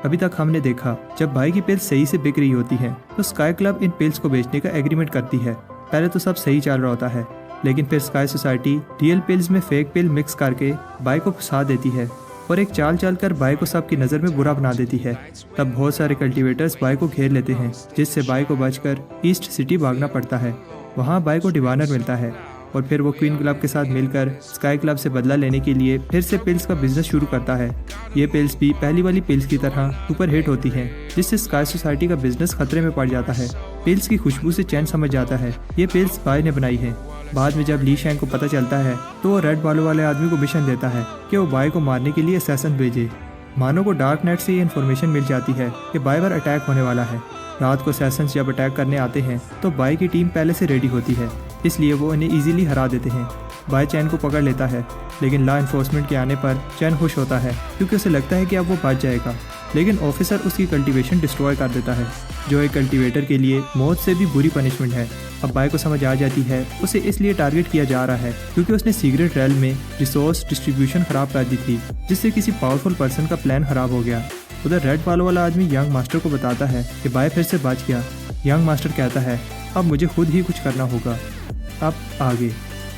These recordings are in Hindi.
अभी तक हमने देखा जब भाई की पिल्स सही से बिक रही होती हैं तो स्काई क्लब इन पिल्स को बेचने का एग्रीमेंट करती है। पहले तो सब सही चल रहा होता है, लेकिन फिर स्काई सोसाइटी रियल पिल्स में फेक पिल मिक्स करके भाई को फंसा देती है और एक चाल चल कर भाई को सबकी नज़र में बुरा बना देती है। तब बहुत सारे कल्टीवेटर्स भाई को घेर लेते हैं, जिससे भाई को बचकर ईस्ट सिटी भागना पड़ता है। वहाँ भाई को डिवाइनर मिलता है और फिर वो क्वीन क्लब के साथ मिलकर स्काई क्लब से बदला लेने के लिए फिर से पिल्स का बिजनेस शुरू करता है। ये पिल्स भी पहली वाली पिल्स की तरह सुपर हिट होती हैं, जिससे स्काई सोसाइटी का बिजनेस खतरे में पड़ जाता है। पिल्स की खुशबू से चैन समझ जाता है ये पिल्स भाई ने बनाई है। बाद में जब ली शैंग को पता चलता है तो वो रेड बालों वाले आदमी को मिशन देता है कि वो बाय को मारने के लिए असैसिन भेजे। मानो को डार्क नाइट से ये इन्फॉर्मेशन मिल जाती है कि बाय पर अटैक होने वाला है। रात को असैसिन्स जब अटैक करने आते हैं तो बाय की टीम पहले से रेडी होती है, इसलिए वो इन्हें इजीली हरा देते हैं। बाय चैन को पकड़ लेता है, लेकिन लॉ इन्फोर्समेंट के आने पर चैन खुश होता है क्योंकि उसे लगता है कि अब वो बच जाएगा। लेकिन ऑफिसर उसकी कल्टीवेशन डिस्ट्रॉय कर देता है, जो एक कल्टीवेटर के लिए मौत से भी बुरी पनिशमेंट है। अब बाय को समझ आ जाती है उसे इसलिए टारगेट किया जा रहा है क्योंकि उसने सीक्रेट रेल में रिसोर्स डिस्ट्रीब्यूशन खराब कर दी थी, जिससे किसी पावरफुल पर्सन का प्लान खराब हो गया। उधर रेड बालों वाला आदमी यंग मास्टर को बताता है कि बाय फिर से बच गया। यंग मास्टर कहता है अब मुझे खुद ही कुछ करना होगा। अब आगे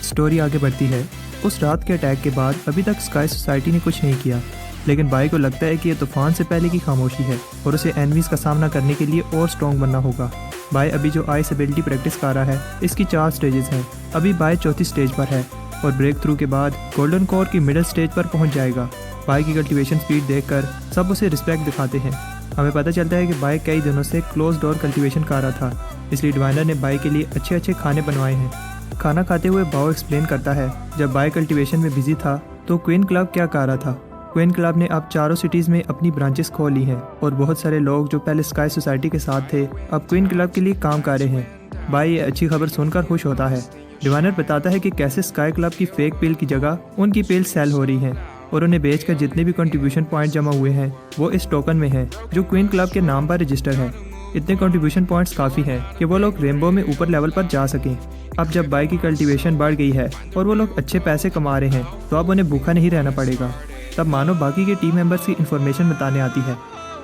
स्टोरी आगे बढ़ती है। उस रात के अटैक के बाद अभी तक स्काई सोसाइटी ने कुछ नहीं किया, लेकिन बाय को लगता है कि यह तूफान से पहले की खामोशी है और उसे एनिमीज का सामना करने के लिए और स्ट्रॉन्ग बनना होगा। बाय अभी जो आइस एबिलिटी प्रैक्टिस कर रहा है, इसकी 4 स्टेजेस हैं। अभी बाय चौथी स्टेज पर है और ब्रेक थ्रू के बाद गोल्डन कोर की मिडिल स्टेज पर पहुंच जाएगा। बाय की कल्टीवेशन स्पीड देखकर सब उसे रिस्पेक्ट दिखाते हैं। हमें पता चलता है कि बाय कई दिनों से क्लोज डोर कल्टीवेशन कर रहा था, इसलिए डिवाइनर ने बाय के लिए अच्छे अच्छे खाने बनवाए हैं। खाना खाते हुए बाओ एक्सप्लेन करता है जब बाय कल्टीवेशन में बिजी था तो क्वीन क्लब क्या कर रहा था। क्वीन क्लब ने अब 4 सिटीज़ में अपनी ब्रांचेस खोल ली हैं और बहुत सारे लोग जो पहले स्काई सोसाइटी के साथ थे अब क्वीन क्लब के लिए काम कर रहे हैं। बाय ये अच्छी खबर सुनकर खुश होता है। डिवाइनर बताता है कि कैसे स्काई क्लब की फेक पिल की जगह उनकी पिल सेल हो रही हैं और उन्हें बेचकर जितने भी कंट्रीब्यूशन पॉइंट जमा हुए हैं वो इस टोकन में हैं जो क्वीन क्लब के नाम पर रजिस्टर है। इतने कंट्रीब्यूशन पॉइंट्स काफ़ी हैं कि वो लोग रेनबो में ऊपर लेवल पर जा सकें। अब जब बाय की कल्टीवेशन बढ़ गई है और वो लोग अच्छे पैसे कमा रहे हैं तो अब उन्हें भूखा नहीं रहना पड़ेगा। तब मानो बाकी के टीम मेंबर्स की इन्फॉर्मेशन बताने आती है।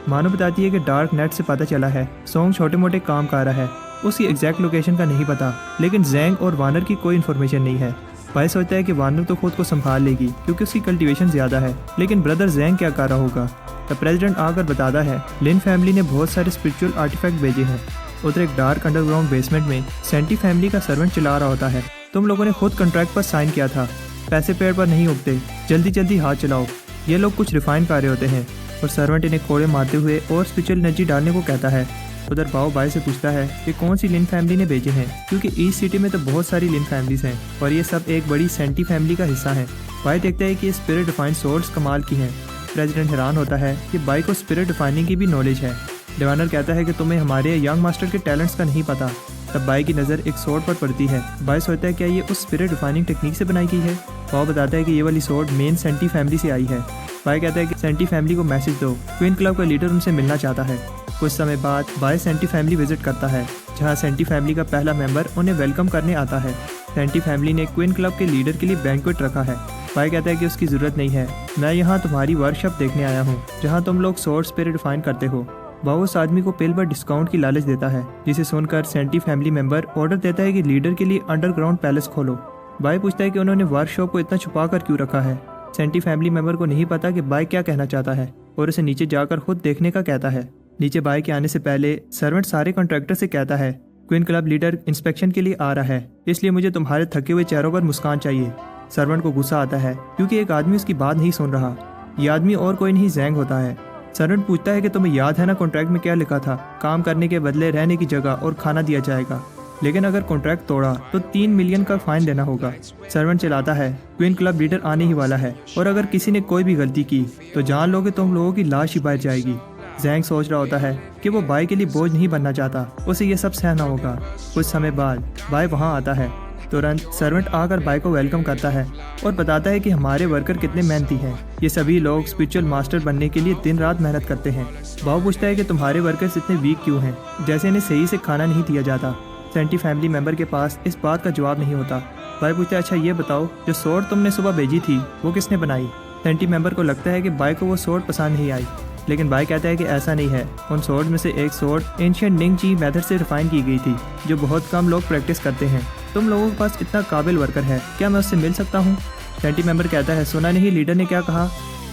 मानो बताती है कि डार्क नेट से पता चला है सोंग छोटे मोटे काम कर रहा है, उसकी एग्जैक्ट लोकेशन का नहीं पता, लेकिन जैंग और वानर की कोई इन्फॉर्मेशन नहीं है। बाय सोचता है कि वानर तो खुद को संभाल लेगी क्योंकि उसकी कल्टीवेशन ज़्यादा है, लेकिन ब्रदर जैंग क्या कर रहा होगा। तब प्रेसिडेंट आकर बताता है लिन फैमिली ने बहुत सारे स्पिरिचुअल आर्टिफैक्ट भेजे हैं। उधर एक डार्क अंडरग्राउंड बेसमेंट में सेंटी फैमिली का सर्वेंट चला रहा होता है। तुम लोगों ने खुद कॉन्ट्रैक्ट पर साइन किया था, पैसे पेड़ पर नहीं उगते, जल्दी जल्दी हाथ चलाओ। ये लोग कुछ रिफाइन कर रहे होते हैं और सर्वेंट इन्हें कोड़े मारते हुए और स्पिरिचुअल एनर्जी डालने को कहता है। उधर बाओ बाय से पूछता है कि कौन सी लिन फैमिली ने भेजे हैं, क्योंकि ईस्ट सिटी में तो बहुत सारी लिन फैमिलीज हैं और ये सब एक बड़ी सेंटी फैमिली का हिस्सा है। बाय देखता है कि ये स्पिरिट डिफाइन सोर्स कमाल की हैं। प्रेसिडेंट हैरान होता है कि बाय को स्पिरिट डिफाइनिंग की भी नॉलेज है। डिवाइनर कहता है कि तुम्हें हमारे यंग मास्टर के टैलेंट्स का नहीं पता। तब बाय की नज़र एक सोर्ड पर पड़ती है। बाय सोचता है क्या ये उस स्पिरिट डिफाइनिंग टेक्निक से बनाई गई है। बाओ बताता है कि ये वाली सोर्ड मेन सेंटी फैमिली से आई है। बाय कहता है कि सेंटी फैमिली को मैसेज दो, क्वीन क्लब का लीडर उनसे मिलना चाहता है। कुछ समय बाद बाय सेंटी फैमिली विजिट करता है, जहां सेंटी फैमिली का पहला मेंबर उन्हें वेलकम करने आता है। सेंटी फैमिली ने क्वीन क्लब के लीडर के लिए बैंक्वेट रखा है। बाय कहता है कि उसकी ज़रूरत नहीं है, मैं यहाँ तुम्हारी वर्कशॉप देखने आया हूँ जहाँ तुम लोग सोर्ड स्पिरिट डिफाइन करते हो। बाओ उस आदमी को पिल पर डिस्काउंट की लालच देता है, जिसे सुनकर सेंटी फैमिली मेंबर ऑर्डर देता है कि लीडर के लिए अंडरग्राउंड पैलेस खोलो। बाय पूछता है कि उन्होंने वर्कशॉप को इतना छुपा कर क्यों रखा है। सेंटी फैमिली मेंबर को नहीं पता कि बाय क्या कहना चाहता है और उसे नीचे जाकर खुद देखने का कहता है। नीचे बाय के आने से पहले सर्वेंट सारे कॉन्ट्रैक्टर से कहता है क्वीन क्लब लीडर इंस्पेक्शन के लिए आ रहा है, इसलिए मुझे तुम्हारे थके हुए चेहरों पर मुस्कान चाहिए। सर्वेंट को गुस्सा आता है क्योंकि एक आदमी उसकी बात नहीं सुन रहा। यह आदमी और कोई नहीं जैंग होता है। सर्वेंट पूछता है कि तुम्हें याद है ना कॉन्ट्रैक्ट में क्या लिखा था, काम करने के बदले रहने की जगह और खाना दिया जाएगा, लेकिन अगर कॉन्ट्रैक्ट तोड़ा तो 3 मिलियन का फाइन देना होगा। सर्वेंट चिल्लाता है क्वीन क्लब लीडर आने ही वाला है और अगर किसी ने कोई भी गलती की तो जान लोगे तुम लोगों की लाश ही बाहर जाएगी। जैंग सोच रहा होता है कि वो बाय के लिए बोझ नहीं बनना चाहता, उसे ये सब सहना होगा। कुछ समय बाद बाय वहाँ आता है। तुरंत सर्वेंट आकर बाय को वेलकम करता है और बताता है कि हमारे वर्कर कितने मेहनती हैं। ये सभी लोग स्पिरिचुअल मास्टर बनने के लिए दिन रात मेहनत करते हैं। बाओ पूछता है कि तुम्हारे वर्कर्स इतने वीक क्यों हैं, जैसे इन्हें सही से खाना नहीं दिया जाता। सेंटी फैमिली मेंबर के पास इस बात का जवाब नहीं होता। बाय पूछता है अच्छा ये बताओ जो सोर्ड तुमने सुबह भेजी थी वो किसने बनाई। सेंटी मेंबर को लगता है कि बाय को वो सोर्ड पसंद नहीं आई, लेकिन बाई कहता है कि ऐसा नहीं है। उन सोर्ड में से एक सोर्ड एंशिएंट निंग जी मेथड से रिफाइन की गई थी, जो बहुत कम लोग प्रैक्टिस करते हैं। तुम लोगों के पास इतना काबिल वर्कर है, क्या मैं उससे मिल सकता हूँ? सेंटी मेंबर कहता है, सुना नहीं लीडर ने क्या कहा?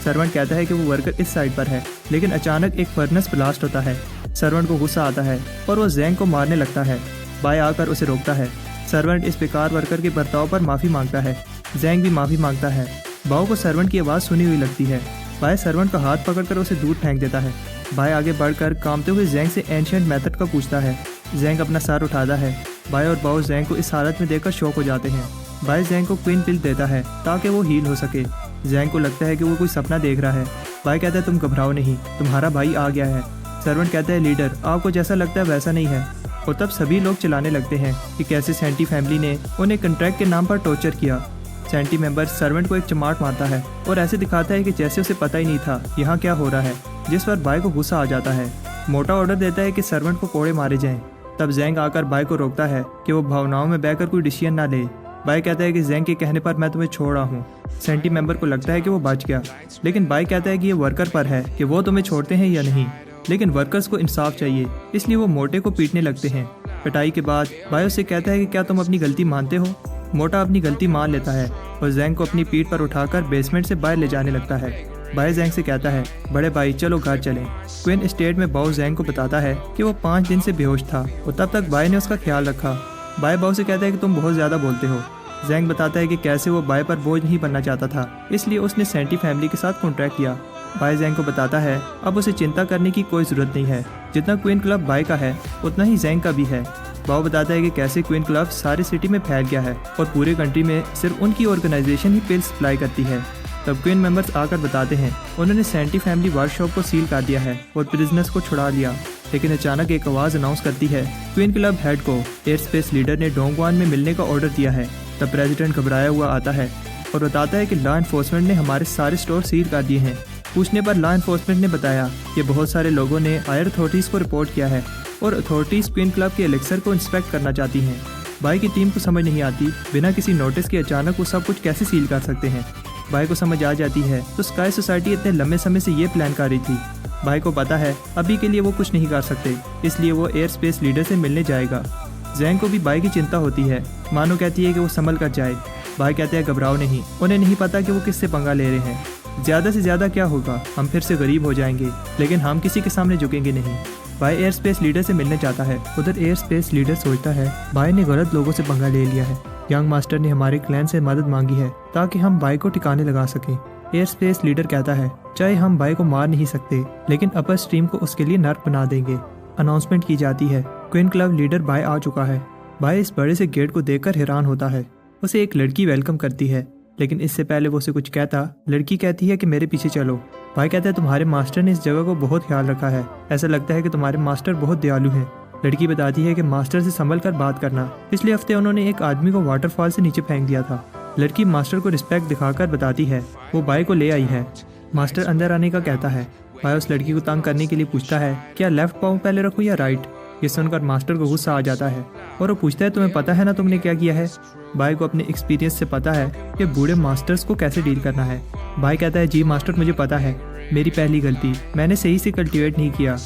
सर्वेंट कहता है कि वो वर्कर इस साइड पर है, लेकिन अचानक एक फर्नेस ब्लास्ट होता है। सर्वेंट को गुस्सा आता है और वो जैंग को मारने लगता है। बाय आकर उसे रोकता है। सर्वेंट इस बेकार वर्कर के बर्ताव पर माफ़ी मांगता है। जैंग भी माफ़ी मांगता है। बाओ को सर्वेंट की आवाज़ सुनी हुई लगती है। बाय सर्वेंट का हाथ पकड़कर उसे दूर फेंक देता है। बाय आगे बढ़कर कांपते हुए जैंग से एंशिएंट मेथड का पूछता है। जैंग अपना सर उठाता है। बाय और बाओ जैंग को इस हालत में देखकर शॉक हो जाते हैं। बाय जैंग को क्वीन पिल देता है ताकि वो हील हो सके। जैंग को लगता है कि वो कोई सपना देख रहा है। बाय कहता है, तुम घबराओ नहीं, तुम्हारा भाई आ गया है। सर्वेंट कहता है, लीडर आपको जैसा लगता है वैसा नहीं है। और तब सभी लोग चिल्लाने लगते हैं कि कैसे सेंटी फैमिली ने उन्हें कॉन्ट्रैक्ट के नाम पर टॉर्चर किया। सेंटी मेंबर सर्वेंट को एक चमाट मारता है और ऐसे दिखाता है कि जैसे उसे पता ही नहीं था यहाँ क्या हो रहा है, जिस पर बाय को गुस्सा आ जाता है। मोटा ऑर्डर देता है कि सर्वेंट को कोड़े मारे जाएं। तब जैंग आकर बाय को रोकता है कि वो भावनाओं में बहकर कोई डिसीजन ना ले। बाय कहता है कि जैंग के कहने पर मैं तुम्हें छोड़ रहा हूँ। सेंटी मेंबर को लगता है कि वो बच गया, लेकिन बाय कहता है कि ये वर्कर पर है कि वो तुम्हें छोड़ते हैं या नहीं। लेकिन वर्कर्स को इंसाफ चाहिए, इसलिए वो मोटे को पीटने लगते हैं। पिटाई के बाद बाय उससे कहता है कि क्या तुम अपनी गलती मानते हो? मोटा अपनी गलती मान लेता है और जैंग को अपनी पीठ पर उठाकर बेसमेंट से बाहर ले जाने लगता है। बाय जैंग से कहता है, बड़े भाई चलो घर चलें। क्वीन स्टेट में बाओ जैंग को बताता है कि वो 5 दिन से बेहोश था और तब तक बाय ने उसका ख्याल रखा। बाय बाओ से कहता है कि तुम बहुत ज़्यादा बोलते हो। जैंग बताता है कि कैसे वो बाय पर बोझ नहीं बनना चाहता था, इसलिए उसने सेंटी फैमिली के साथ कॉन्ट्रैक्ट किया। बाय जैंग को बताता है अब उसे चिंता करने की कोई ज़रूरत नहीं है, जितना क्वीन क्लब बाय का है उतना ही जैंग का भी है। बाओ बताता है कि कैसे क्वीन क्लब सारी सिटी में फैल गया है और पूरे कंट्री में सिर्फ उनकी ऑर्गेनाइजेशन ही पिल्स सप्लाई करती है। तब क्वीन मेंबर्स आकर बताते हैं उन्होंने सेंटी फैमिली वर्कशॉप को सील कर दिया है और प्रिजनर्स को छुड़ा लिया। लेकिन अचानक एक आवाज़ अनाउंस करती है क्वीन क्लब हेड को एयर स्पेस लीडर ने डोंगवान में मिलने का ऑर्डर दिया है। तब प्रेसिडेंट घबराया हुआ आता है और बताता है कि लॉ एनफोर्समेंट ने हमारे सारे स्टोर सील कर दिए हैं। पूछने पर लॉ एनफोर्समेंट ने बताया कि बहुत सारे लोगों ने हायर अथॉरिटीज़ को रिपोर्ट किया है और अथॉरिटीज़ क्वीन क्लब के एलेक्सर को इंस्पेक्ट करना चाहती हैं। बाय की टीम को समझ नहीं आती बिना किसी नोटिस के अचानक वो सब कुछ कैसे सील कर सकते हैं। बाय को समझ आ जाती है तो स्काई सोसाइटी इतने लंबे समय से ये प्लान कर रही थी। बाय को पता है अभी के लिए वो कुछ नहीं कर सकते, इसलिए वो एयर स्पेस लीडर से मिलने जाएगा। जैंग को भी बाय की चिंता होती है। मानो कहती है कि वो संभल कर जाए। बाय कहते हैं घबराओ नहीं, उन्हें नहीं पता कि वो किससे पंगा ले रहे हैं। ज़्यादा से ज़्यादा क्या होगा, हम फिर से गरीब हो जाएंगे, लेकिन हम किसी के सामने झुकेंगे नहीं। बाय एयर स्पेस लीडर से मिलने चाहता है। उधर एयर स्पेस लीडर सोचता है बाय ने गलत लोगों से पंगा ले लिया है। यंग मास्टर ने हमारे क्लैन से मदद मांगी है ताकि हम बाय को ठिकाने लगा सकें। एयर स्पेस लीडर कहता है चाहे हम बाय को मार नहीं सकते, लेकिन अपर स्ट्रीम को उसके लिए नर्क बना देंगे। अनाउंसमेंट की जाती है क्वीन क्लब लीडर बाय आ चुका है। बाय इस बड़े से गेट को देखकर हैरान होता है। उसे एक लड़की वेलकम करती है, लेकिन इससे पहले वो उसे कुछ कहता लड़की कहती है कि मेरे पीछे चलो। बाय कहता है तुम्हारे मास्टर ने इस जगह को बहुत ख्याल रखा है, ऐसा लगता है कि तुम्हारे मास्टर बहुत दयालु हैं। लड़की बताती है कि मास्टर से संभल कर बात करना। पिछले हफ्ते उन्होंने एक आदमी को वाटरफॉल से नीचे फेंक दिया था। लड़की मास्टर को रिस्पेक्ट दिखाकर बताती है वो बाय को ले आई है। मास्टर अंदर आने का कहता है। बाय उस लड़की को तंग करने के लिए पूछता है क्या लेफ्ट पाँव पहले रखूं या राइट। ये सुनकर मास्टर को गुस्सा आ जाता है और वो पूछता है तुम्हें पता है ना तुमने क्या किया है। बाय को अपने एक्सपीरियंस से पता है कि बूढ़े मास्टर्स को कैसे डील करना है। बाय कहता है जी मास्टर मुझे पता है, मेरी पहली गलती, मैंने सही से कल्टिवेट नहीं किया।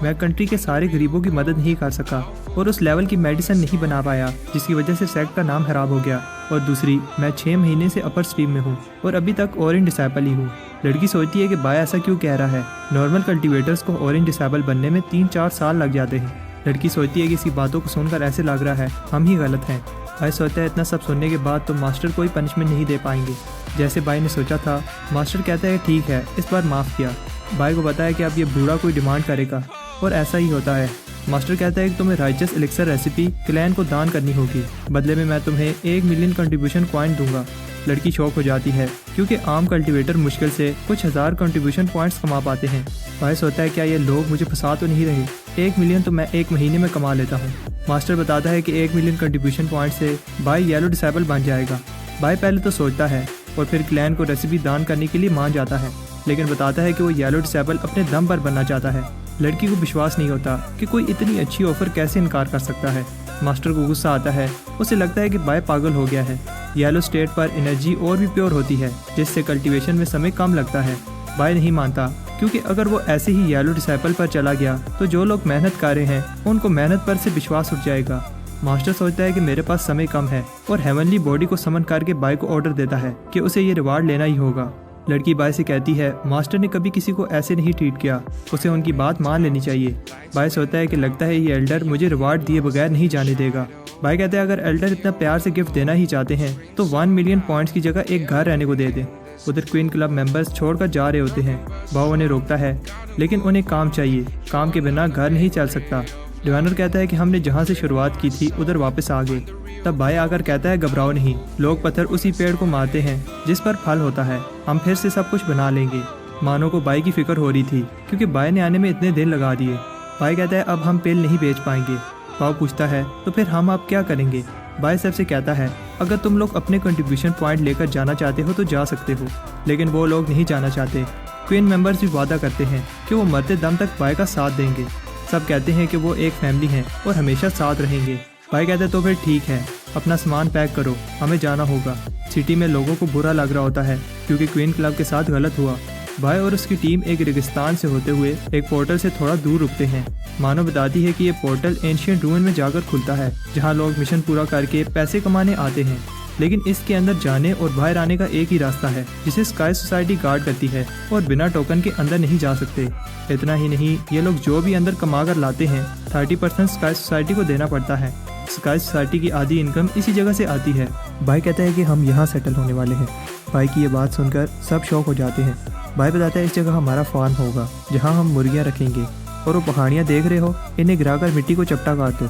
मैं कंट्री के सारे गरीबों की मदद नहीं कर सका और उस लेवल की मेडिसिन नहीं बना पाया जिसकी वजह से सेक्ट का नाम खराब हो गया। और दूसरी, मैं 6 महीने से अपर स्ट्रीम में हूँ और अभी तक ऑरेंज डिसेबल ही हूँ। लड़की सोचती है कि बाय ऐसा क्यों कह रहा है, नॉर्मल कल्टिवेटर्स को ऑरेंज डिसेबल बनने में 3-4 साल लग जाते हैं। लड़की सोचती है कि इसकी बातों को सुनकर ऐसे लग रहा है हम ही गलत हैं। बाय सोचता है इतना सब सुनने के बाद तो मास्टर कोई पनिशमेंट नहीं दे पाएंगे जैसे बाय ने सोचा था। मास्टर कहता है ठीक है, इस बार माफ़ किया। बाय को बताया कि अब ये बूढ़ा कोई डिमांड करेगा और ऐसा ही होता है। मास्टर कहता है कि तुम्हें राइचस एलिक्सर रेसिपी क्लैन को दान करनी होगी, बदले में मैं तुम्हें 1 मिलियन कंट्रीब्यूशन कॉइन दूंगा। लड़की शौक हो जाती है क्योंकि आम कल्टीवेटर मुश्किल से कुछ हज़ार कंट्रीब्यूशन पॉइंट्स कमा पाते हैं। बाय सोचता है क्या ये लोग मुझे फंसा तो नहीं रहे, 1 मिलियन तो मैं 1 महीने में कमा लेता हूँ। मास्टर बताता है कि 1 मिलियन कंट्रीब्यूशन पॉइंट से बाय येलो डिसेबल बन जाएगा। बाय पहले तो सोचता है और फिर क्लैन को रेसिपी दान करने के लिए मान जाता है, लेकिन बताता है कि वो येलो डिसेबल अपने दम पर बनना चाहता है। लड़की को विश्वास नहीं होता कि कोई इतनी अच्छी ऑफर कैसे इनकार कर सकता है। मास्टर को गुस्सा आता है, उसे लगता है कि बाय पागल हो गया है। येलो स्टेट पर एनर्जी और भी प्योर होती है जिससे कल्टीवेशन में समय कम लगता है। बाय नहीं मानता क्योंकि अगर वो ऐसे ही येलो डिसाइपल पर चला गया तो जो लोग मेहनत कर रहे हैं उनको मेहनत पर से विश्वास उठ जाएगा। मास्टर सोचता है कि मेरे पास समय कम है और हेवनली बॉडी को समन करके बाय को ऑर्डर देता है कि उसे ये रिवार्ड लेना ही होगा। लड़की बाय से कहती है मास्टर ने कभी किसी को ऐसे नहीं ट्रीट किया, उसे उनकी बात मान लेनी चाहिए। बाय सोचता है कि लगता है ये एल्डर मुझे रिवार्ड दिए बगैर नहीं जाने देगा। बाय कहते हैं अगर एल्डर इतना प्यार से गिफ्ट देना ही चाहते हैं तो 1 मिलियन पॉइंट्स की जगह एक घर रहने को दे दें। उधर क्वीन क्लब मेंबर्स छोड़कर जा रहे होते हैं। बाव उन्हें रोकता है लेकिन उन्हें काम चाहिए, काम के बिना घर नहीं चल सकता। डिवाइनर कहता है कि हमने जहाँ से शुरुआत की थी उधर वापस आ गए। तब बाय आकर कहता है घबराओ नहीं, लोग पत्थर उसी पेड़ को मारते हैं जिस पर फल होता है, हम फिर से सब कुछ बना लेंगे। मानो को बाय की फिक्र हो रही थी क्योंकि बाय ने आने में इतने दिन लगा दिए। बाय कहता है अब हम पेल नहीं बेच पाएंगे। बाव पूछता है तो फिर हम अब क्या करेंगे। बाय सबसे कहता है अगर तुम लोग अपने कंट्रीब्यूशन पॉइंट लेकर जाना चाहते हो तो जा सकते हो, लेकिन वो लोग नहीं जाना चाहते। क्वीन मेंबर्स भी वादा करते हैं कि वो मरते दम तक बाय का साथ देंगे। सब कहते हैं कि वो एक फैमिली हैं और हमेशा साथ रहेंगे। बाय कहते हैं तो फिर ठीक है, अपना सामान पैक करो, हमें जाना होगा। सिटी में लोगों को बुरा लग रहा होता है क्योंकि क्वीन क्लब के साथ गलत हुआ। बाय और उसकी टीम एक रेगिस्तान से होते हुए एक पोर्टल से थोड़ा दूर रुकते हैं। मानो बताती है कि ये पोर्टल एंशिएंट रूइन में जाकर खुलता है जहाँ लोग मिशन पूरा करके पैसे कमाने आते हैं, लेकिन इसके अंदर जाने और बाहर आने का एक ही रास्ता है जिसे स्काई सोसाइटी गार्ड करती है और बिना टोकन के अंदर नहीं जा सकते। इतना ही नहीं, ये लोग जो भी अंदर कमा कर लाते हैं 30% स्काई सोसाइटी को देना पड़ता है। स्काई सोसाइटी की आधी इनकम इसी जगह से आती है। बाय कहता है कि हम यहाँ सेटल होने वाले हैं। बाय की ये बात सुनकर सब शौक हो जाते हैं। बाय बताता है इस जगह हमारा फार्म होगा जहाँ हम मुर्गियाँ रखेंगे, और वो पहाड़ियाँ देख रहे हो, इन्हें गिराकर मिट्टी को चपटा काट दो।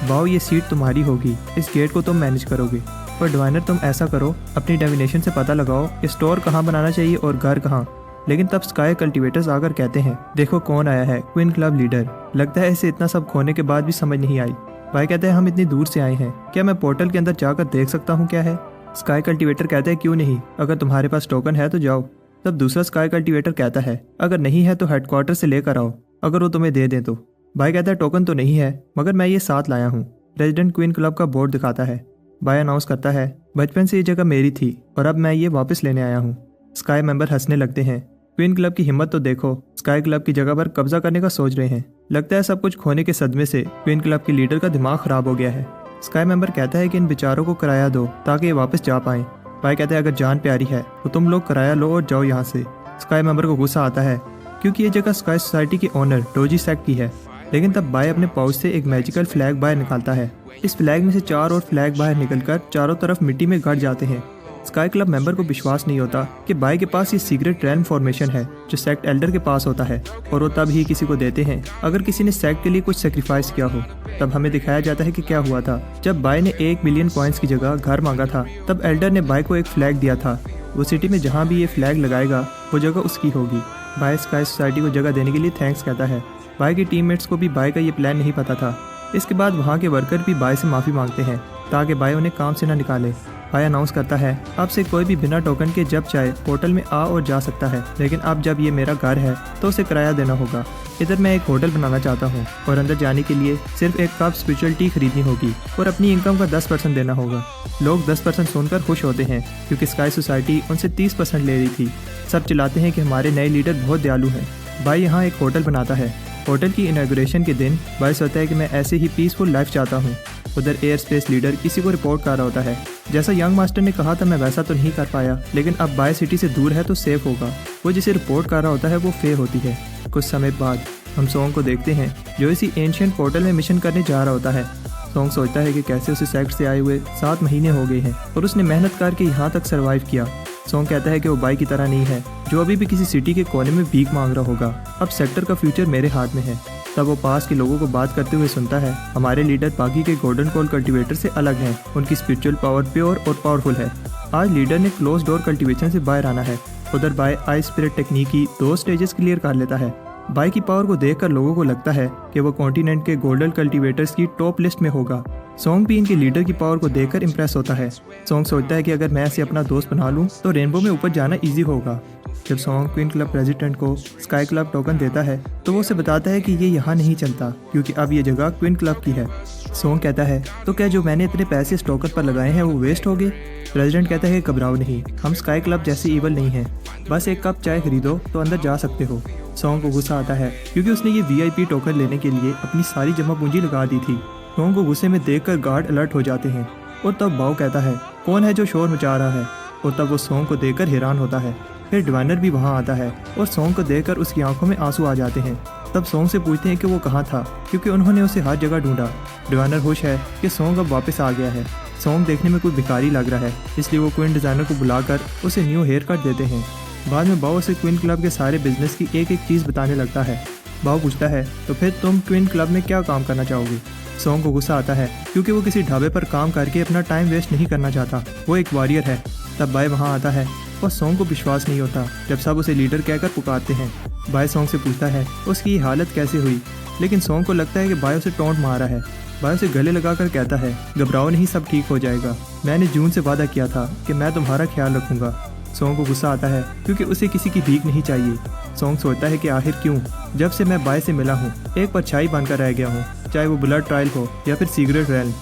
बाव ये सीट तुम्हारी होगी, इस गेट को तुम मैनेज करोगे। और डिवाइनर तुम ऐसा करो, अपनी डेविनेशन से पता लगाओ स्टोर कहाँ बनाना चाहिए और घर कहाँ। लेकिन तब स्काई कल्टीवेटर्स आकर कहते हैं देखो कौन आया है, क्वीन क्लब लीडर। लगता है इसे इतना सब खोने के बाद भी समझ नहीं आई। भाई कहते हैं हम इतनी दूर से आए हैं, क्या मैं पोर्टल के अंदर जाकर देख सकता हूँ क्या है। स्काई कल्टीवेटर कहता है क्यों नहीं, अगर तुम्हारे पास टोकन है तो जाओ। तब दूसरा स्काई कल्टीवेटर कहता है अगर नहीं है तो हेडक्वार्टर से लेकर आओ, अगर वो तुम्हें दे दें तो। भाई कहता है टोकन तो नहीं है मगर मैं ये साथ लाया हूँ। रेजिडेंट क्वीन क्लब का बोर्ड दिखाता है। भाई अनाउंस करता है बचपन से ये जगह मेरी थी और अब मैं ये वापस लेने आया हूँ। स्काई मेंबर हंसने लगते हैं। क्वीन क्लब की हिम्मत तो देखो, स्काई क्लब की जगह पर कब्जा करने का सोच रहे हैं। लगता है सब कुछ खोने के सदमे से क्वीन क्लब के लीडर का दिमाग खराब हो गया है। स्काई मेंबर कहता है कि इन बेचारों को किराया दो ताकि ये वापस जा पाएं। भाई कहते हैं अगर जान प्यारी है तो तुम लोग किराया लो और जाओ यहाँ से। स्काई मेंबर को गुस्सा आता है क्योंकि ये जगह स्काई सोसाइटी के ओनर डोजी सेक्ट की है। लेकिन तब बाय अपने पाउच से एक मैजिकल फ्लैग बाहर निकालता है। इस फ्लैग में से 4 और फ्लैग बाहर निकलकर चारों तरफ मिट्टी में गड़ जाते हैं। स्काई क्लब मेंबर को विश्वास नहीं होता कि बाय के पास ये सीक्रेट रैन फॉर्मेशन है जो सेक्ट एल्डर के पास होता है, और वो तब ही किसी को देते हैं अगर किसी ने सेक्ट के लिए कुछ सेक्रीफाइस किया हो। तब हमें दिखाया जाता है कि क्या हुआ था। जब बाय ने 1 मिलियन कॉइन्स की जगह घर मांगा था तब एल्डर ने बाय को एक फ्लैग दिया था। वो सिटी में जहाँ भी ये फ्लैग लगाएगा वो जगह उसकी होगी। बाय स्काई सोसाइटी को जगह देने के लिए थैंक्स कहता है। बाय के टीममेट्स को भी बाय का ये प्लान नहीं पता था। इसके बाद वहाँ के वर्कर भी बाय से माफ़ी मांगते हैं ताकि बाय उन्हें काम से न निकाले। बाय अनाउंस करता है अब से कोई भी बिना टोकन के जब चाहे पोर्टल में आ और जा सकता है, लेकिन अब जब ये मेरा घर है तो उसे किराया देना होगा। इधर मैं एक होटल बनाना चाहता हूँ और अंदर जाने के लिए सिर्फ एक कप स्पिरिचुअल टी खरीदनी होगी और अपनी इनकम का 10% देना होगा। लोग 10% सुनकर खुश होते हैं क्योंकि स्काई सोसाइटी उनसे 30% ले रही थी। सब चिल्लाते हैं कि हमारे नए लीडर बहुत दयालु हैं। बाय यहाँ एक होटल बनाता है। होटल की इनॉग्रेशन के दिन बाय सोचता है कि मैं ऐसे ही पीसफुल लाइफ चाहता हूँ। उधर एयर स्पेस लीडर किसी को रिपोर्ट कर रहा होता है। जैसा यंग मास्टर ने कहा था मैं वैसा तो नहीं कर पाया, लेकिन अब बाय सिटी से दूर है तो सेफ होगा। वो जिसे रिपोर्ट कर रहा होता है वो फे होती है। कुछ समय बाद हम सोंग को देखते हैं जो इसी एंशिएंट पोर्टल में मिशन करने जा रहा होता है। सोंग सोचता है कि कैसे उसे सेक्ट से आए हुए 7 महीने हो गए हैं और उसने मेहनत करके यहाँ तक सर्वाइव किया। सोंग कहता है कि वो बाय की तरह नहीं है जो अभी भी किसी सिटी के कोने में भीख मांग रहा होगा। अब सेक्टर का फ्यूचर मेरे हाथ में है। तब वो पास के लोगों को बात करते हुए सुनता है हमारे लीडर बाकी के गोल्डन कोल कल्टीवेटर से अलग हैं। उनकी स्पिरिचुअल पावर प्योर और पावरफुल है। आज लीडर ने क्लोज डोर कल्टीवेशन से बाहर आना है। उधर बाय आई स्पिरिट टेक्निक की 2 स्टेजेस क्लियर कर लेता है। बाय की पावर को देखकर लोगों को लगता है कि वो कॉन्टिनेंट के गोल्डन कल्टीवेटर्स की टॉप लिस्ट में होगा। सोंग भी इनके लीडर की पावर को देखकर इम्प्रेस होता है। सोंग सोचता है कि अगर मैं इसे अपना दोस्त बना लूं तो रेनबो में ऊपर जाना इजी होगा। जब सॉन्ग क्वीन क्लब प्रेसिडेंट को स्काई क्लब टोकन देता है तो वो उसे बताता है कि ये यहाँ नहीं चलता क्योंकि अब ये जगह क्वीन क्लब की है। सॉन्ग कहता है तो क्या जो मैंने इतने पैसे इस टोकन पर लगाए हैं वो वेस्ट हो गए? प्रेसिडेंट कहता है घबराओ नहीं, हम स्काई क्लब जैसे ईवल नहीं हैं, बस एक कप चाय खरीदो तो अंदर जा सकते हो। सॉन्ग को गुस्सा आता है क्योंकि उसने ये VIP टोकन लेने के लिए अपनी सारी जमा पूंजी लगा दी थी। सॉन्ग को गुस्से में देखकर गार्ड अलर्ट हो जाते हैं और तब बाओ कहता है कौन है जो शोर मचा रहा है, और तब वो सॉन्ग को देखकर हैरान होता है। फिर डिवाइनर भी वहाँ आता है और सॉन्ग को देखकर उसकी आंखों में आंसू आ जाते हैं। तब सॉन्ग से पूछते हैं कि वो कहाँ था क्योंकि उन्होंने उसे हर जगह ढूंढा। डिवाइनर खुश है कि सॉन्ग अब वापस आ गया है। सॉन्ग देखने में कोई भिखारी लग रहा है, इसलिए वो क्वीन डिज़ाइनर को बुलाकर उसे न्यू हेयर कट देते हैं। बाद में बाओ उसे क्वीन क्लब के सारे बिजनेस की एक एक चीज़ बताने लगता है। बाओ पूछता है तो फिर तुम क्वीन क्लब में क्या काम करना चाहोगे? सॉन्ग को गुस्सा आता है क्योंकि वो किसी ढाबे पर काम करके अपना टाइम वेस्ट नहीं करना चाहता, वो एक वॉरियर है। तब बाय वहाँ आता है और सॉन्ग को विश्वास नहीं होता जब सब उसे लीडर कहकर पुकारते हैं। बाय सॉन्ग से पूछता है उसकी ये हालत कैसे हुई, लेकिन सॉन्ग को लगता है कि बाय उसे टोंट मारा है। बाय उसे गले लगाकर कहता है घबराओ नहीं, सब ठीक हो जाएगा, मैंने जून से वादा किया था कि मैं तुम्हारा ख्याल रखूंगा। सॉन्ग को गुस्सा आता है क्योंकि उसे किसी की भीख नहीं चाहिए। सॉन्ग सोचता है कि आखिर क्यों, जब से मैं बाय से मिला हूँ एक परछाई बनकर रह गया हूँ, चाहे वो ब्लड ट्रायल हो या फिर सीक्रेट रैल।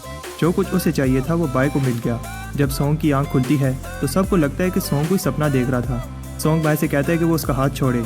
जो कुछ उसे चाहिए था वो बाय को मिल गया। जब सॉन्ग की आंख खुलती है तो सबको लगता है कि सॉन्ग कोई सपना देख रहा था। सॉन्ग बाय से कहता है कि वो उसका हाथ छोड़े।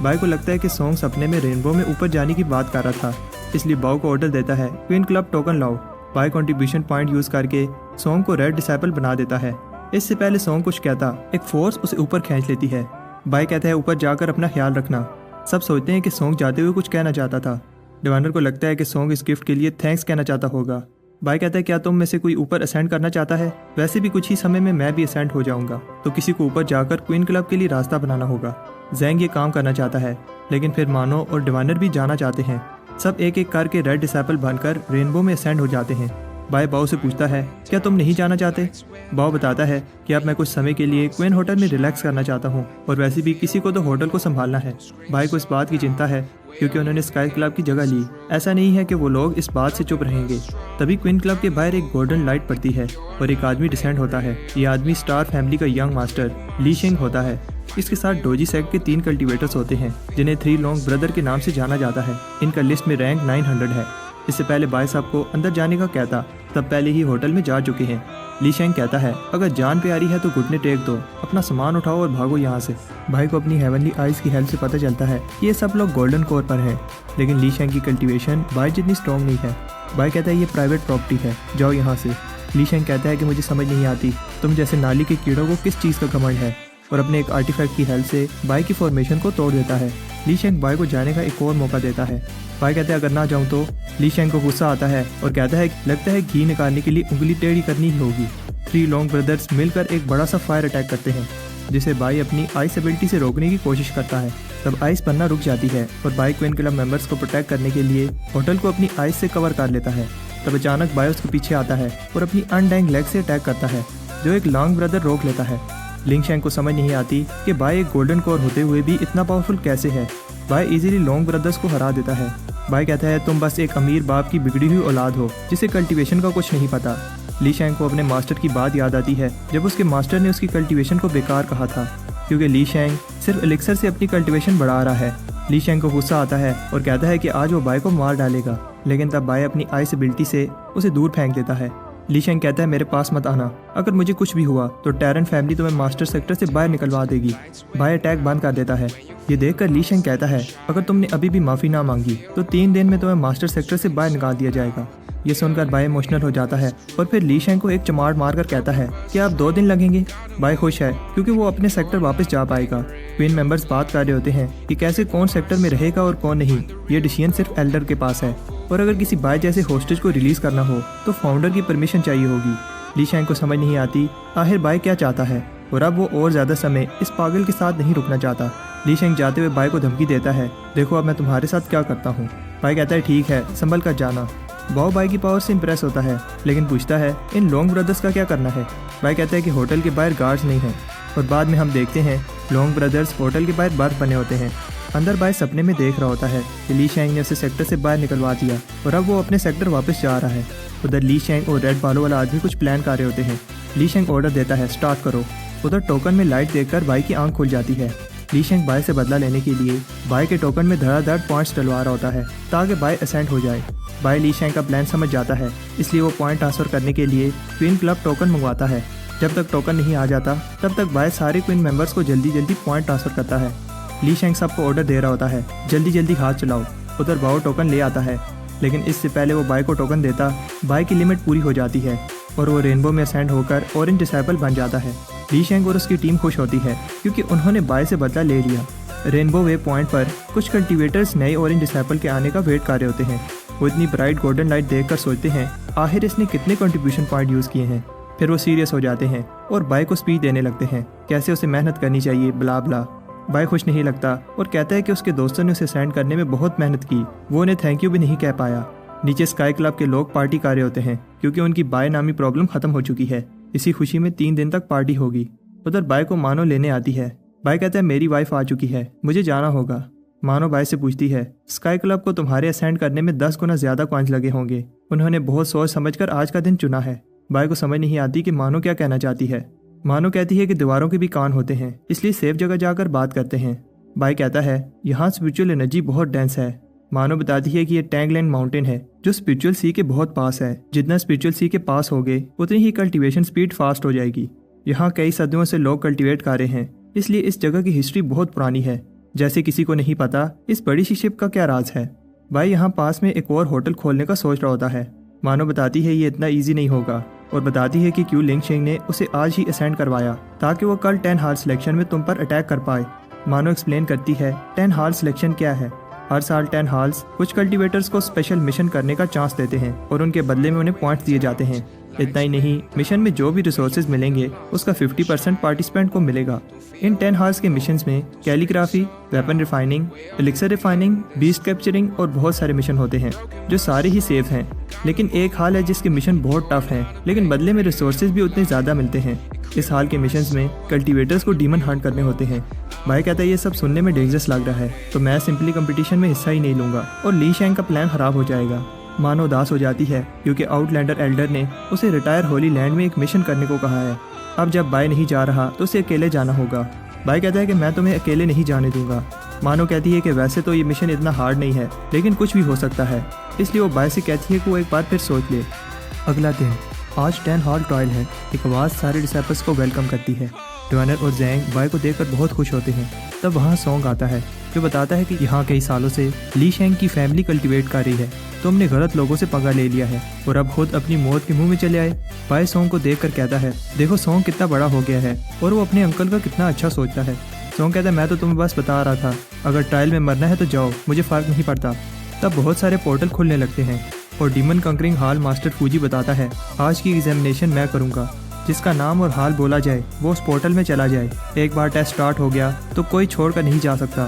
बाय को लगता है कि सॉन्ग सपने में रेनबो में ऊपर जाने की बात कर रहा था, इसलिए बाओ को ऑर्डर देता है क्वीन क्लब टोकन लाओ। बाय कंट्रीब्यूशन पॉइंट यूज करके सॉन्ग को रेड डिसेबल बना देता है। इससे पहले सॉन्ग कुछ कहता एक फोर्स उसे ऊपर खींच लेती है। बाय कहता है ऊपर जाकर अपना ख्याल रखना। सब सोचते हैं कि सॉन्ग जाते हुए कुछ कहना चाहता था। डिवाइनर को लगता है कि सॉन्ग इस गिफ्ट के लिए थैंक्स कहना चाहता होगा। बाय कहता है क्या तुम में से कोई ऊपर असेंड करना चाहता है? वैसे भी कुछ ही समय में मैं भी असेंड हो जाऊंगा, तो किसी को ऊपर जाकर क्वीन क्लब के लिए रास्ता बनाना होगा। जैंग ये काम करना चाहता है, लेकिन फिर मानो और डिवाइनर भी जाना चाहते हैं। सब एक एक करके रेड डिसेबल बनकर रेनबो में असेंड हो जाते हैं। बाय बाओ से पूछता है क्या तुम नहीं जाना चाहते? बाओ बताता है कि अब मैं कुछ समय के लिए क्वीन होटल में रिलैक्स करना चाहता हूँ, और वैसे भी किसी को तो होटल को संभालना है। बाय को इस बात की चिंता है क्योंकि उन्होंने स्काई क्लब की जगह ली। ऐसा नहीं है कि वो लोग इस बात से चुप रहेंगे। तभी क्वीन क्लब के बाहर एक गोल्डन लाइट पड़ती है और एक आदमी डिसेंड होता है। ये आदमी स्टार फैमिली का यंग मास्टर ली शेंग होता है। इसके साथ डोजी सेक्ट के 3 कल्टीवेटर्स होते हैं जिन्हें 3 लॉन्ग ब्रदर के नाम से जाना जाता है। इनका लिस्ट में रैंक 900 है। इससे पहले बाय साहब को अंदर जाने का कहता तब पहले ही होटल में जा चुके हैं। ली शेंग कहता है अगर जान प्यारी है तो घुटने टेक दो, अपना सामान उठाओ और भागो यहाँ से। भाई को अपनी हेवनली आइज की हेल्प से पता चलता है कि ये सब लोग गोल्डन कोर पर हैं, लेकिन ली शेंग की कल्टीवेशन बाय जितनी स्ट्रॉन्ग नहीं है। बाय कहता है ये प्राइवेट प्रॉपर्टी है, जाओ यहाँ से। ली शेंग कहता है कि मुझे समझ नहीं आती तुम जैसे नाली के कीड़ों को किस चीज़ का घमंड है, और अपने एक आर्टिफैक्ट की हेल्प से बाय की फॉर्मेशन को तोड़ देता है। ली शेंग बाय को जाने का एक और मौका देता है। बाय कहते हैं अगर ना जाऊँ तो। ली शेंग को गुस्सा आता है और कहता है लगता है घी निकालने के लिए उंगली टेढ़ी करनी ही होगी। 3 लॉन्ग ब्रदर्स मिलकर एक बड़ा सा फायर अटैक करते हैं जिसे बाय अपनी आइस एबिलिटी से रोकने की कोशिश करता है। तब आइस बनना रुक जाती है और बाय क्वीन क्लब मेंबर्स को प्रोटेक्ट करने के लिए होटल को अपनी आइस से कवर कर लेता है। तब अचानक बाय उसके पीछे आता है और अपनी अनडैंग लेग से अटैक करता है, जो एक लॉन्ग ब्रदर रोक लेता है। लिंग शेंग को समझ नहीं आती कि बाय एक गोल्डन कोर होते हुए भी इतना पावरफुल कैसे है। बाय इजीली लॉन्ग ब्रदर्स को हरा देता है। बाय कहता है तुम बस एक अमीर बाप की बिगड़ी हुई औलाद हो जिसे कल्टीवेशन का कुछ नहीं पता। ली शेंग को अपने मास्टर की बात याद आती है जब उसके मास्टर ने उसकी कल्टीवेशन को बेकार कहा था, क्योंकि ली शेंग सिर्फ एलिक्सर से अपनी कल्टीवेशन बढ़ा रहा है। ली शेंग को गुस्सा आता है और कहता है कि आज वो बाय को मार डालेगा, लेकिन तब बाय अपनी आइस एबिलिटी से उसे दूर फेंक देता है। ली शेंग कहता है मेरे पास मत आना, अगर मुझे कुछ भी हुआ तो टैरन फैमिली तुम्हें मास्टर सेक्टर से बाहर निकलवा देगी। बाय अटैक बंद कर देता है। ये देखकर ली शेंग कहता है अगर तुमने अभी भी माफ़ी ना मांगी तो 3 दिन में तुम्हें मास्टर सेक्टर से बाहर निकाल दिया जाएगा। ये सुनकर बाय इमोशनल हो जाता है और फिर ली शेंग को एक चमाट मारकर कहता है कि आप 2 दिन लगेंगे। बाय खुश है क्योंकि वो अपने सेक्टर वापस जा पाएगा। क्वीन मेंबर्स बात कर रहे होते हैं कि कैसे कौन सेक्टर में रहेगा और कौन नहीं। ये डिसीजन सिर्फ एल्डर के पास है, और अगर किसी बाय जैसे होस्टेज को रिलीज करना हो तो फाउंडर की परमिशन चाहिए होगी। ली शेंग को समझ नहीं आती आखिर बाय क्या चाहता है, और अब वो और ज़्यादा समय इस पागल के साथ नहीं रुकना चाहता। ली शेंग जाते हुए बाय को धमकी देता है देखो अब मैं तुम्हारे साथ क्या करता हूँ। बाय कहता है ठीक है, संभल कर जाना। बाओ बाय की पावर से इंप्रेस होता है, लेकिन पूछता है इन लॉन्ग ब्रदर्स का क्या करना है। बाय कहता है कि होटल के बाहर गार्ड्स नहीं हैं, और बाद में हम देखते हैं लॉन्ग ब्रदर्स होटल के बाहर बर्फ बने होते हैं। अंदर बाय सपने में देख रहा होता है कि ली शेंग ने उसे सेक्टर से बाहर निकलवा दिया और अब वो अपने सेक्टर वापस जा रहा है। उधर ली शेंग और रेड बालों वाला आदमी कुछ प्लान कर रहे होते हैं। ली शेंग ऑर्डर देता है स्टार्ट करो। उधर टोकन में लाइट देखकर बाय की आंख खुल जाती है। ली शेंग बाय से बदला लेने के लिए बाय के टोकन में धड़ाधड़ पॉइंट्स डलवा रहा होता है ताकि बाय असेंट हो जाए। बाय ली शेंग का प्लान समझ जाता है, इसलिए वो पॉइंट ट्रांसफर करने के लिए क्वीन क्लब टोकन मंगवाता है। जब तक टोकन नहीं आ जाता तब तक बाय सारे क्वीन मेंबर्स को जल्दी जल्दी पॉइंट ट्रांसफर करता है। ली शेंग सबको ऑर्डर दे रहा होता है, जल्दी जल्दी हाथ चलाओ। उधर बाओ टोकन ले आता है, लेकिन इससे पहले वो बाय को टोकन देता बाय की लिमिट पूरी हो जाती है और वो रेनबो में असेंड होकर ऑरेंज डिसाइपल बन जाता है। ली शेंग और उसकी टीम खुश होती है क्योंकि उन्होंने बाय से बदला ले लिया। रेनबो वे पॉइंट पर कुछ कल्टीवेटर्स नए ऑरेंज डिसाइपल के आने का वेट कर रहे होते हैं। वो इतनी ब्राइट गोल्डन लाइट देखकर सोचते हैं आखिर इसने कितने कंट्रीब्यूशन पॉइंट यूज़ किए हैं। फिर वो सीरियस हो जाते हैं और बाय को स्पीच देने लगते हैं, कैसे उसे मेहनत करनी चाहिए, ब्ला ब्ला। बाय खुश नहीं लगता और कहता है कि उसके दोस्तों ने उसे सेंड करने में बहुत मेहनत की, वो उन्हें थैंक यू भी नहीं कह पाया। नीचे स्काई क्लब के लोग पार्टी कर रहे होते हैं क्योंकि उनकी बाय नामी प्रॉब्लम खत्म हो चुकी है। इसी खुशी में 3 दिन तक पार्टी होगी। उधर बाय को मानो लेने आती है। बाय कहता है मेरी वाइफ आ चुकी है, मुझे जाना होगा। मानो बाय से पूछती है स्काई क्लब को तुम्हारे असेंड करने में 10 गुना ज्यादा कॉइंस लगे होंगे, उन्होंने बहुत सोच समझकर आज का दिन चुना है। बाय को समझ नहीं आती कि मानो क्या कहना चाहती है। मानो कहती है कि दीवारों के भी कान होते हैं, इसलिए सेफ जगह जाकर बात करते हैं। बाय कहता है यहाँ स्पिरिचुअल एनर्जी बहुत डेंस है। मानो बताती है कि ये टैंगलैंड माउंटेन है जो स्पिरिचुअल सी के बहुत पास है। जितना स्पिरिचुअल सी के पास होगे उतनी ही कल्टीवेशन स्पीड फास्ट हो जाएगी। यहाँ कई सदियों से लोग कल्टीवेट कर रहे हैं, इसलिए इस जगह की हिस्ट्री बहुत पुरानी है। जैसे किसी को नहीं पता इस बड़ी सी शिप का क्या राज है। बाय यहाँ पास में एक और होटल खोलने का सोच रहा होता है। मानो बताती है ये इतना ईजी नहीं होगा और बताती है कि क्यों लिंग शेंग ने उसे आज ही असेंड करवाया ताकि वो कल 10 हाल सिलेक्शन में तुम पर अटैक कर पाए। मानो एक्सप्लेन करती है 10 हाल सिलेक्शन क्या है। हर साल 10 हाल्स कुछ कल्टीवेटर्स को स्पेशल मिशन करने का चांस देते हैं और उनके बदले में उन्हें पॉइंट्स दिए जाते हैं। इतना ही नहीं, मिशन में जो भी रिसोर्सेज मिलेंगे उसका 50% पार्टिसिपेंट को मिलेगा। इन 10 हार्स के मिशंस में calligraphy, weapon refining, elixir refining, beast capturing और बहुत सारे मिशन होते हैं जो सारे ही सेफ हैं। लेकिन एक हाल है जिसके मिशन बहुत टफ हैं, लेकिन बदले में रिसोर्सेज भी उतने ज़्यादा मिलते हैं। इस हाल के मिशंस में कल्टीवेटर्स को डीमन हंट करने होते हैं। बाय कहता है ये सब सुनने में डेंजरस लग रहा है, तो मैं सिंपली कंपटीशन में हिस्सा ही नहीं लूंगा और ली शेंग का प्लान खराब हो जाएगा। मानो उदास हो जाती है क्योंकि आउटलैंडर एल्डर ने उसे रिटायर होली लैंड में एक मिशन करने को कहा है। अब जब बाय नहीं जा रहा तो उसे अकेले जाना होगा। बाय कहता है कि मैं तुम्हें अकेले नहीं जाने दूंगा। मानो कहती है कि वैसे तो ये मिशन इतना हार्ड नहीं है, लेकिन कुछ भी हो सकता है, इसलिए वो बाय से कहती है कि वो एक बार फिर सोच ले। अगला दिन, आज 10 हॉल ट्रायल है। एक आवाज़ सारे डिसाइपल्स को वेलकम करती है। ड्वानर और जैंग बाय को देखकर बहुत खुश होते हैं। तब वहाँ सॉन्ग आता है जो बताता है कि यहाँ कई सालों से ली शेंग की फैमिली कल्टीवेट कर रही है, तो हमने गलत लोगों से पंगा ले लिया है और अब खुद अपनी मौत के मुंह में चले आए। बाय सॉन्ग को देखकर कहता है देखो सॉन्ग कितना बड़ा हो गया है और वो अपने अंकल का कितना अच्छा सोचता है। सॉन्ग कहता है मैं तो तुम्हें बस बता रहा था, अगर ट्रायल में मरना है तो जाओ, मुझे फ़र्क नहीं पड़ता। तब बहुत सारे पोर्टल खुलने लगते हैं और डीमन कंकरिंग हाल मास्टर फूजी बताता है आज की एग्जामिनेशन मैं करूँगा, जिसका नाम और हाल बोला जाए वो उस पोर्टल में चला जाए। एक बार टेस्ट स्टार्ट हो गया तो कोई छोड़कर नहीं जा सकता।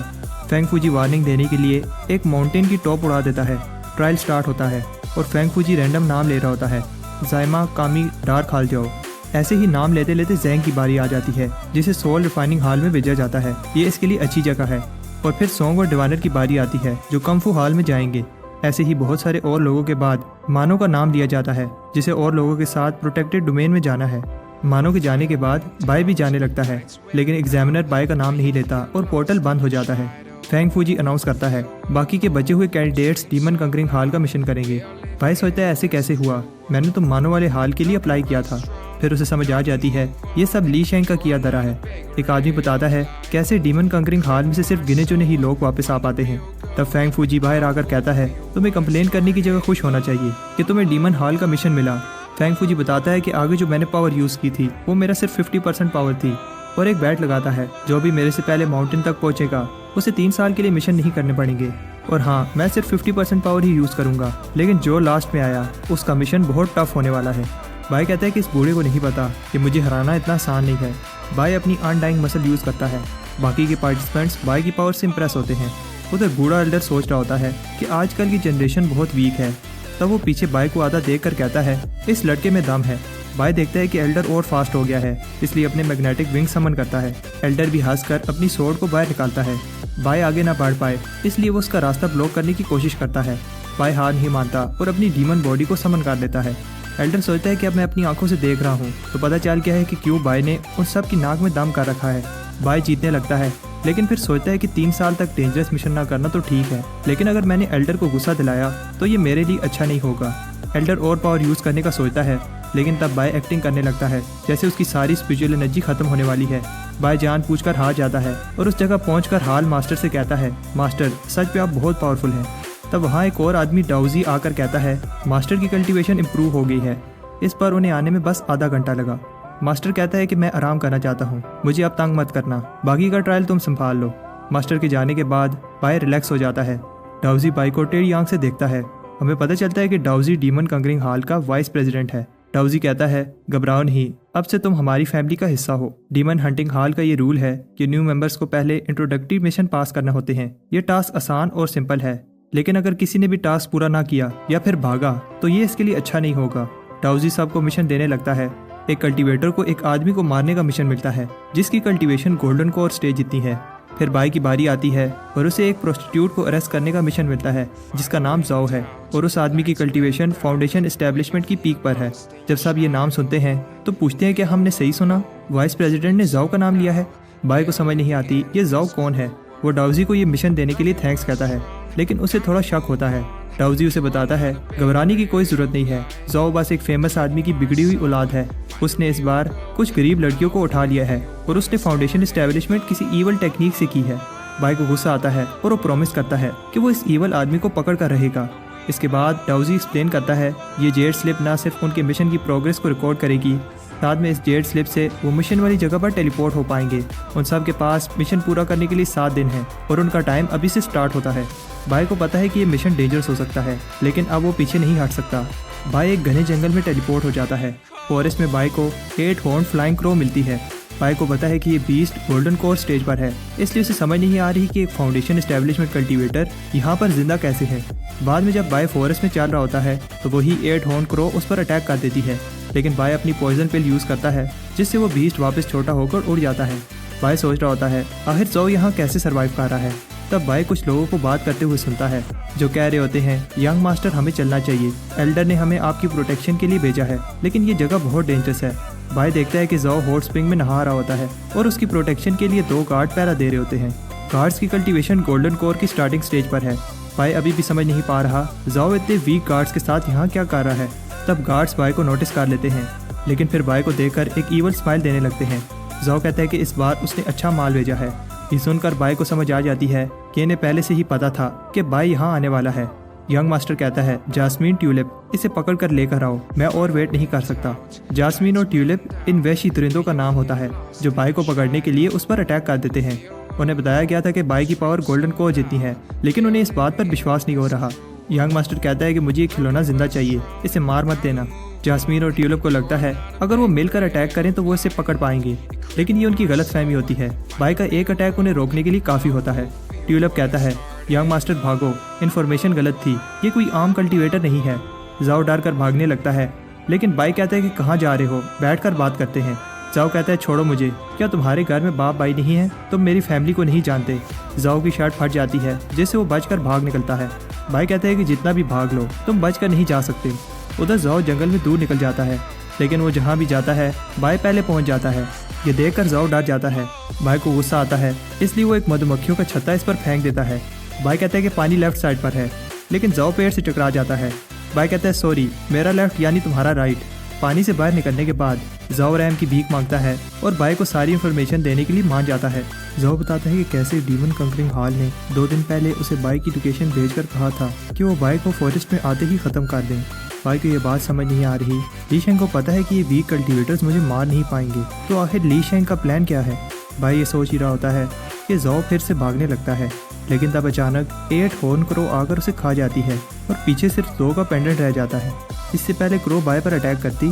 फेंग फूजी वार्निंग देने के लिए एक माउंटेन की टॉप उड़ा देता है। ट्रायल स्टार्ट होता है और फेंग फूजी रैंडम नाम ले रहा होता है, जायमा, कामी, डार्क हाल जाओ। ऐसे ही नाम लेते लेते जैंग की बारी आ जाती है जिसे सोल रिफाइनिंग हाल में भेजा जाता है। ये इसके लिए अच्छी जगह है। और फिर सॉन्ग और डिवाइनर की बारी आती है जो कम्फू हाल में जाएंगे। ऐसे ही बहुत सारे और लोगों के बाद मानो का नाम लिया जाता है जिसे और लोगों के साथ प्रोटेक्टेड डोमेन में जाना है। मानो के जाने के बाद बाय भी जाने लगता है, लेकिन एग्जामिनर बाय का नाम नहीं लेता और पोर्टल बंद हो जाता है। फेंग फूजी अनाउंस करता है बाकी के बचे हुए कैंडिडेट्स डीमन कंकरिंग हाल का मिशन करेंगे। बाय सोचता है ऐसे कैसे हुआ, मैंने तो मानो वाले हाल के लिए अप्लाई किया था। फिर उसे समझ आ जाती है ये सब ली शेंग का किया धरा है। एक आदमी बताता है कैसे डीमन कंकरिंग हाल में से सिर्फ गिने चुने ही लोग वापस आ पाते हैं। तब फेंग फूजी बाहर आकर कहता है तुम्हें कंप्लेन करने की जगह खुश होना चाहिए कि तुम्हें डीमन हाल का मिशन मिला। फेंग फूजी बताता है कि आगे जो मैंने पावर यूज़ की थी वो मेरा सिर्फ 50% पावर थी और एक बैट लगाता है जो भी मेरे से पहले माउंटेन तक पहुंचेगा उसे 3 साल के लिए मिशन नहीं करने पड़ेंगे। और हाँ, मैं सिर्फ 50% पावर ही यूज़ करूँगा, लेकिन जो लास्ट में आया उसका मिशन बहुत टफ होने वाला है। बाय कहता है कि इस बूढ़े को नहीं पता कि मुझे हराना इतना आसान नहीं है। बाय अपनी अनडाइंग मसल यूज़ करता है। बाकी के पार्टिसिपेंट्स बाय की पावर से इम्प्रेस होते हैं। उधर बूढ़ा एल्डर सोच रहा होता है कि आजकल की जनरेशन बहुत वीक है। तब वो पीछे बाय को आता देख कर कहता है इस लड़के में दम है। बाय देखता है कि एल्डर और फास्ट हो गया है, इसलिए अपने मैग्नेटिक विंग समन करता है। एल्डर भी हंसकर अपनी सोर्ड को बाहर निकालता है। बाय आगे ना बढ़ पाए इसलिए वो उसका रास्ता ब्लॉक करने की कोशिश करता है। बाय हार नहीं मानता और अपनी डीमन बॉडी को समन कर लेता है। एल्डर सोचता है कि अब मैं अपनी आंखों से देख रहा हूँ तो पता चल गया है कि क्यों बाय ने उन सब की नाक में दम कर रखा है। बाय जीतने लगता है लेकिन फिर सोचता है कि 3 साल तक डेंजरस मिशन ना करना तो ठीक है, लेकिन अगर मैंने एल्डर को गुस्सा दिलाया तो ये मेरे लिए अच्छा नहीं होगा। एल्डर और पावर यूज़ करने का सोचता है, लेकिन तब बाय एक्टिंग करने लगता है जैसे उसकी सारी स्पिरिचुअल एनर्जी खत्म होने वाली है। बाय जानबूझकर हार जाता है और उस जगह पहुंचकर हाल मास्टर से कहता है, मास्टर सच पे आप बहुत पावरफुल हैं। तब वहाँ एक और आदमी डाउजी आकर कहता है, मास्टर की कल्टीवेशन इम्प्रूव हो गई है। इस पर उन्हें आने में बस आधा घंटा लगा। मास्टर कहता है कि मैं आराम करना चाहता हूँ, मुझे अब तंग मत करना, बाकी का ट्रायल तुम संभाल लो। मास्टर के जाने के बाद बाय रिलैक्स हो जाता है। डाउजी बाय को टेढ़ी आंख से देखता है। हमें पता चलता है कि डाउजी डीमन कंकरिंग हॉल का वाइस प्रेसिडेंट है। डाउजी कहता है, घबराओ नहीं, अब से तुम हमारी फैमिली का हिस्सा हो। डीमन हंटिंग हॉल का ये रूल है कि न्यू मेंबर्स को पहले इंट्रोडक्टरी मिशन पास करना होते हैं। ये टास्क आसान और सिंपल है, लेकिन अगर किसी ने भी टास्क पूरा ना किया या फिर भागा तो ये इसके लिए अच्छा नहीं होगा। डाउजी सबको मिशन देने लगता है। एक कल्टीवेटर को एक आदमी को मारने का मिशन मिलता है जिसकी कल्टीवेशन गोल्डन कोर स्टेज जितनी है। फिर बाई की बारी आती है और उसे एक प्रोस्टिट्यूट को अरेस्ट करने का मिशन मिलता है जिसका नाम जाओ है और उस आदमी की कल्टीवेशन फाउंडेशन एस्टेब्लिशमेंट की पीक पर है। जब सब ये नाम सुनते हैं तो पूछते हैं कि हमने सही सुना, वाइस प्रेसिडेंट ने जाओ का नाम लिया है। बाई को समझ नहीं आती ये जाओ कौन है। वो डाउजी को ये मिशन देने के लिए थैंक्स कहता है, लेकिन उसे थोड़ा शक होता है। डाउजी उसे बताता है, घबराने की कोई जरूरत नहीं है, जाओ बस एक फेमस आदमी की बिगड़ी हुई औलाद है। उसने इस बार कुछ गरीब लड़कियों को उठा लिया है और उसने फाउंडेशन एस्टेब्लिशमेंट किसी ईवल टेक्निक से की है। बाई को गुस्सा आता है और वो प्रॉमिस करता है कि वो इस ईवल आदमी को पकड़ कर रहेगा। इसके बाद डाउजी एक्सप्लेन करता है, ये जेड स्लिप न सिर्फ उनके मिशन की प्रोग्रेस को रिकॉर्ड करेगी, साथ में इस जेड स्लिप से वो मिशन वाली जगह पर टेलीपोर्ट हो पाएंगे। उन सब के पास मिशन पूरा करने के लिए 7 दिन है और उनका टाइम अभी से स्टार्ट होता है। बाई को पता है कि ये मिशन डेंजरस हो सकता है, लेकिन अब वो पीछे नहीं हट सकता। बाई एक घने जंगल में टेलीपोर्ट हो जाता है। फॉरेस्ट में बाई को 8 हॉर्न फ्लाइंग क्रो मिलती है। बाई को पता है कि ये बीस्ट गोल्डन कोर स्टेज पर है, इसलिए उसे समझ नहीं आ रही कि एक फाउंडेशन एस्टेब्लिशमेंट कल्टीवेटर यहाँ पर जिंदा कैसे है। बाद में जब बाई फॉरेस्ट में चल रहा होता है तो वही 8 हॉर्न क्रो उस पर अटैक कर देती है, लेकिन बाई अपनी पॉइजन पिल यूज करता है जिससे वो बीस्ट वापस छोटा होकर उड़ जाता है। बाई सोच रहा होता है, आखिर जाओ यहाँ कैसे सर्वाइव कर रहा है। तब बाई कुछ लोगों को बात करते हुए सुनता है जो कह रहे होते हैं, यंग मास्टर हमें चलना चाहिए, एल्डर ने हमें आपकी प्रोटेक्शन के लिए भेजा है, लेकिन ये जगह बहुत डेंजरस है। बाई देखता है कि जाओ हॉट स्प्रिंग में नहा रहा होता है और उसकी प्रोटेक्शन के लिए 2 गार्ड पहरा दे रहे होते हैं। गार्ड्स की कल्टीवेशन गोल्डन कोर की स्टार्टिंग स्टेज पर है। बाई अभी भी समझ नहीं पा रहा जाओ इतने वीक गार्ड्स के साथ यहाँ क्या कर रहा है। तब गार्ड्स बाई को नोटिस कर लेते हैं, लेकिन फिर बाई को देखकर एक ईवल स्माइल देने लगते हैं। जाओ कहता है कि इस बार उसने अच्छा माल भेजा है। ये सुनकर बाई को समझ आ जाती है कि इन्हें पहले से ही पता था कि बाई यहाँ आने वाला है। यंग मास्टर कहता है, जास्मीन ट्यूलिप, इसे पकड़ कर लेकर आओ, मैं और वेट नहीं कर सकता। जास्मीन और ट्यूलिप इन वैशी दरिंदों का नाम होता है जो बाई को पकड़ने के लिए उस पर अटैक कर देते हैं। उन्हें बताया गया था कि बाई की पावर गोल्डन कोर जितनी है, लेकिन उन्हें इस बात पर विश्वास नहीं हो रहा। यंग मास्टर कहता है कि मुझे ये खिलौना जिंदा चाहिए, इसे मार मत देना। जास्मीन और ट्यूलिप को लगता है अगर वो मिलकर अटैक करें तो वो इसे पकड़ पाएंगे, लेकिन ये उनकी गलतफहमी होती है। बाई का एक अटैक उन्हें रोकने के लिए काफ़ी होता है। ट्यूलिप कहता है, यंग मास्टर भागो, इन्फॉर्मेशन गलत थी, ये कोई आम कल्टीवेटर नहीं है। जाओ डर कर भागने लगता है, लेकिन बाई कहता है कि कहाँ जा रहे हो, बैठकर बात करते हैं। जाओ कहता है, छोड़ो मुझे, क्या तुम्हारे घर में बाप भाई नहीं है? तुम मेरी फैमिली को नहीं जानते। जाओ की शर्ट फट जाती है जिससे वो बचकर भाग निकलता है। बाई कहता है कि जितना भी भाग लो तुम बचकर नहीं जा सकते। उधर जाओ जंगल में दूर निकल जाता है, लेकिन वो जहाँ भी जाता है बाई पहले पहुँच जाता है। ये देखकर जाओ डर जाता है। बाई को गुस्सा आता है, इसलिए वो एक मधुमक्खियों का छत्ता इस पर फेंक देता है। बाई कहता है कि पानी लेफ्ट साइड पर है, लेकिन जाओ पेड़ से टकरा जाता है। बाई कहता है, सॉरी, मेरा लेफ्ट यानी तुम्हारा राइट। पानी से बाहर निकलने के बाद जाओ रैम की भीख मांगता है और बाई को सारी इन्फॉर्मेशन देने के लिए मान जाता है। जाओ बताता है कि कैसे डीमन कंकरिंग हॉल ने 2 दिन पहले उसे बाई की लोकेशन भेजकर कहा था कि वो बाई को फॉरेस्ट में आते ही खत्म कर दें। बाई को ये बात समझ नहीं आ रही। ली शेंग को पता है कि ये वीक कल्टीवेटर्स मुझे मार नहीं पाएंगे, तो आखिर ली शेंग का प्लान क्या है? बाई ये सोच ही रहा होता है कि जाओ फिर से भागने लगता है, लेकिन तब अचानक 8 हॉर्न क्रो आकर उसे खा जाती है और पीछे सिर्फ 2 का पेंडेंट रह जाता है। इससे पहले क्रो बाई पर अटैक करती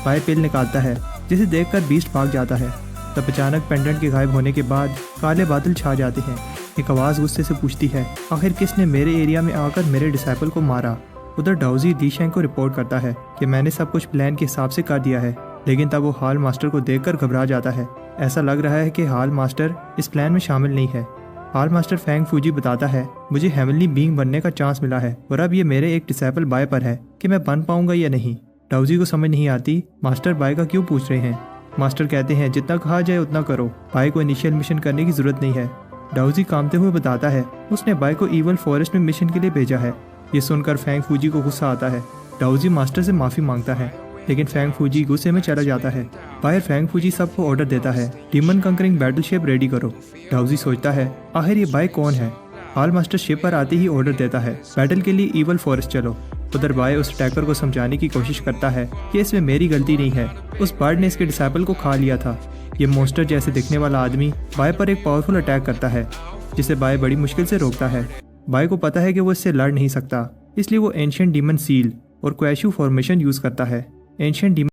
बाई पिल निकालता है, जिसे देखकर बीस्ट भाग जाता है। तब अचानक पेंडेंट के गायब होने के बाद काले बादल छा जाते हैं। एक आवाज़ गुस्से से पूछती है, आखिर किसने मेरे एरिया में आकर मेरे डिसाइपल को मारा? उधर डाउजी ली शेंग को रिपोर्ट करता है कि मैंने सब कुछ प्लान के हिसाब से कर दिया है, लेकिन तब वो हॉल मास्टर को देखकर घबरा जाता है। ऐसा लग रहा है कि हॉल मास्टर इस प्लान में शामिल नहीं है। हॉल मास्टर फैंग फूजी बताता है, मुझे हेवनली बीइंग बनने का चांस मिला है और अब ये मेरे एक डिसाइपल बाय पर है कि मैं बन पाऊंगा या नहीं। डाउजी को समझ नहीं आती मास्टर बाय का क्यों पूछ रहे हैं। मास्टर कहते हैं, जितना कहा जाए उतना करो, बाय को इनिशियल मिशन करने की जरूरत नहीं है। डाउजी कामते हुए बताता है उसने बाय को ईवल फॉरेस्ट में मिशन के लिए भेजा है। ये सुनकर फैंग फूजी को गुस्सा आता है। डाउजी मास्टर से माफी मांगता है, लेकिन फैंग फूजी गुस्से में चला जाता है। बाहर फैंग फूजी सबको ऑर्डर देता है, डीमन कंकरिंग बैटलशिप रेडी करो। डाउजी सोचता है आखिर ये बाय कौन है। हाल मास्टर शिप पर आते ही ऑर्डर देता है, बैटल के लिए ईवल फॉरेस्ट चलो। उधर बाय उस अटैकर को समझाने की कोशिश करता है कि इसमें मेरी गलती नहीं है, उस बर्ड ने इसके डिसाइपल को खा लिया था। ये मॉन्स्टर जैसे दिखने वाला आदमी बाय पर एक पावरफुल अटैक करता है, जिसे बाय बड़ी मुश्किल से रोकता है। बाय को पता है कि वो इससे लड़ नहीं सकता, इसलिए वो एंशिएंट डीमन सील और क्वैशू फॉर्मेशन यूज करता है। एंशिएंट